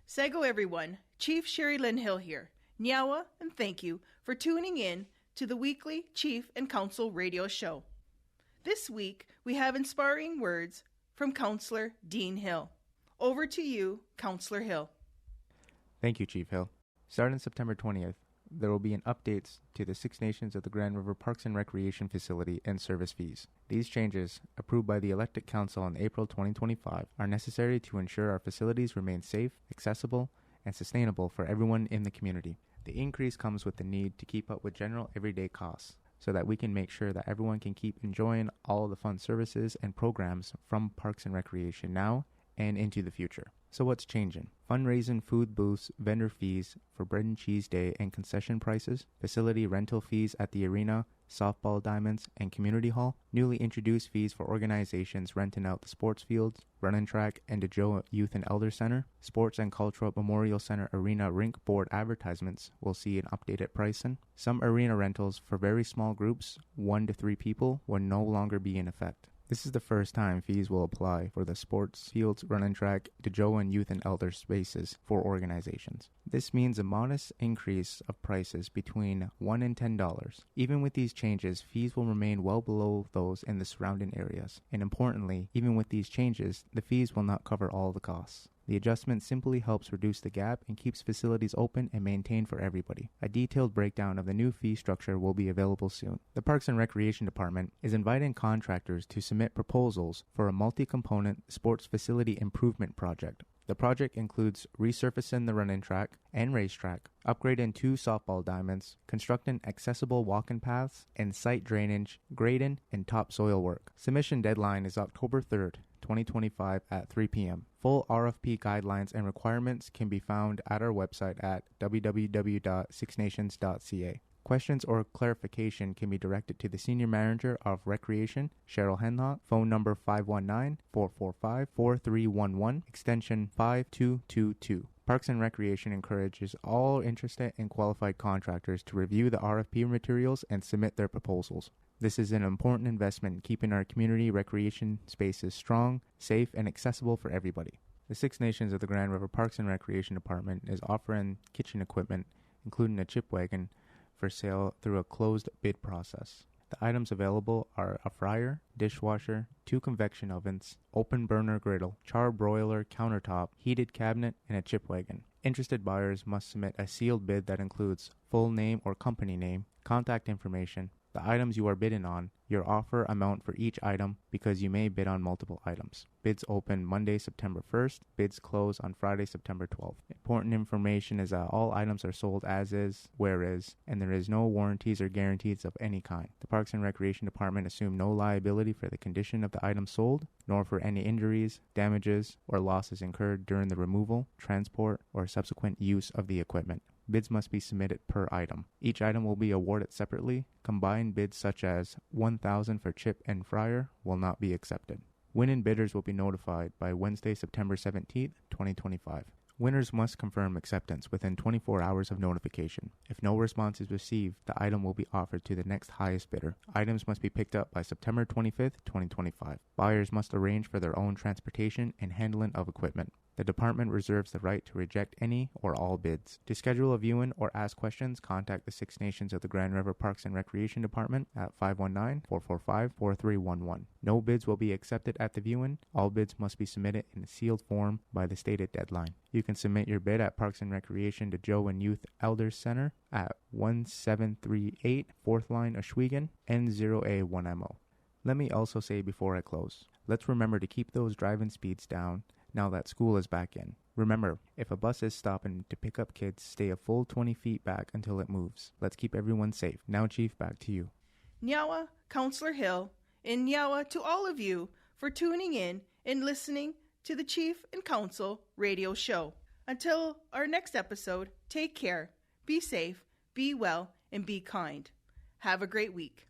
Sego everyone, Chief Sherry Lynn Hill here. Nyawa and thank you for tuning in to the weekly Chief and Council radio show. This week we have inspiring words from Councillor Dean Hill. Over to you, Councillor Hill. Thank you, Chief Hill. Starting September 20th, there will be an updates to the Six Nations of the Grand River Parks and Recreation Facility and service fees. These changes, approved by the elected council in April 2025, are necessary to ensure our facilities remain safe, accessible, and sustainable for everyone in the community. The increase comes with the need to keep up with general everyday costs so that we can make sure that everyone can keep enjoying all the fun services and programs from Parks and Recreation now and into the future. So what's changing? Fundraising, food booths, vendor fees for Bread and Cheese Day and concession prices, facility rental fees at the arena, softball diamonds, and community hall, newly introduced fees for organizations renting out the sports fields, running track, and the Joe Youth and Elder Center, Sports and Cultural Memorial Center Arena Rink Board advertisements will see an updated pricing. Some arena rentals for very small groups, 1 to 3 people, will no longer be in effect. This is the first time fees will apply for the sports fields, running track, the Joe and Youth and Elder spaces for organizations. This means a modest increase of prices between $1 and $10. Even with these changes, fees will remain well below those in the surrounding areas. And importantly, even with these changes, the fees will not cover all the costs. The adjustment simply helps reduce the gap and keeps facilities open and maintained for everybody. A detailed breakdown of the new fee structure will be available soon. The Parks and Recreation Department is inviting contractors to submit proposals for a multi-component sports facility improvement project. The project includes resurfacing the running track and racetrack, upgrading 2 softball diamonds, constructing accessible walking paths, and site drainage, grading, and topsoil work. Submission deadline is October 3rd, 2025 at 3 p.m. Full RFP guidelines and requirements can be found at our website at www.sixnations.ca. Questions or clarification can be directed to the Senior Manager of Recreation, Cheryl Henlock, phone number 519-445-4311, extension 5222. Parks and Recreation encourages all interested and qualified contractors to review the RFP materials and submit their proposals. This is an important investment in keeping our community recreation spaces strong, safe, and accessible for everybody. The Six Nations of the Grand River Parks and Recreation Department is offering kitchen equipment, including a chip wagon, for sale through a closed bid process. The items available are a fryer, dishwasher, 2 convection ovens, open burner griddle, char broiler countertop, heated cabinet, and a chip wagon. Interested buyers must submit a sealed bid that includes full name or company name, contact information, the items you are bidding on, your offer amount for each item, because you may bid on multiple items. Bids open Monday, September 1st. Bids close on Friday, September 12th. Important information is that all items are sold as is, where is, and there is no warranties or guarantees of any kind. The Parks and Recreation Department assume no liability for the condition of the item sold, nor for any injuries, damages, or losses incurred during the removal, transport, or subsequent use of the equipment. Bids must be submitted per item. Each item will be awarded separately. Combined bids such as $1,000 for chip and fryer will not be accepted. Winning bidders will be notified by Wednesday, September 17th, 2025. Winners must confirm acceptance within 24 hours of notification. If no response is received, the item will be offered to the next highest bidder. Items must be picked up by September 25th, 2025. Buyers must arrange for their own transportation and handling of equipment. The department reserves the right to reject any or all bids. To schedule a viewing or ask questions, contact the Six Nations of the Grand River Parks and Recreation Department at 519-445-4311. No bids will be accepted at the viewing. All bids must be submitted in a sealed form by the stated deadline. You can submit your bid at Parks and Recreation to Joe and Youth Elders Center at 1738 4th Line, Oswego, N0A1MO. Let me also say before I close, let's remember to keep those driving speeds down now that school is back in. Remember, if a bus is stopping to pick up kids, stay a full 20 feet back until it moves. Let's keep everyone safe. Now, Chief, back to you. Nyawa, Councillor Hill, and Nyawa to all of you for tuning in and listening to the Chief and Council radio show. Until our next episode, take care, be safe, be well, and be kind. Have a great week.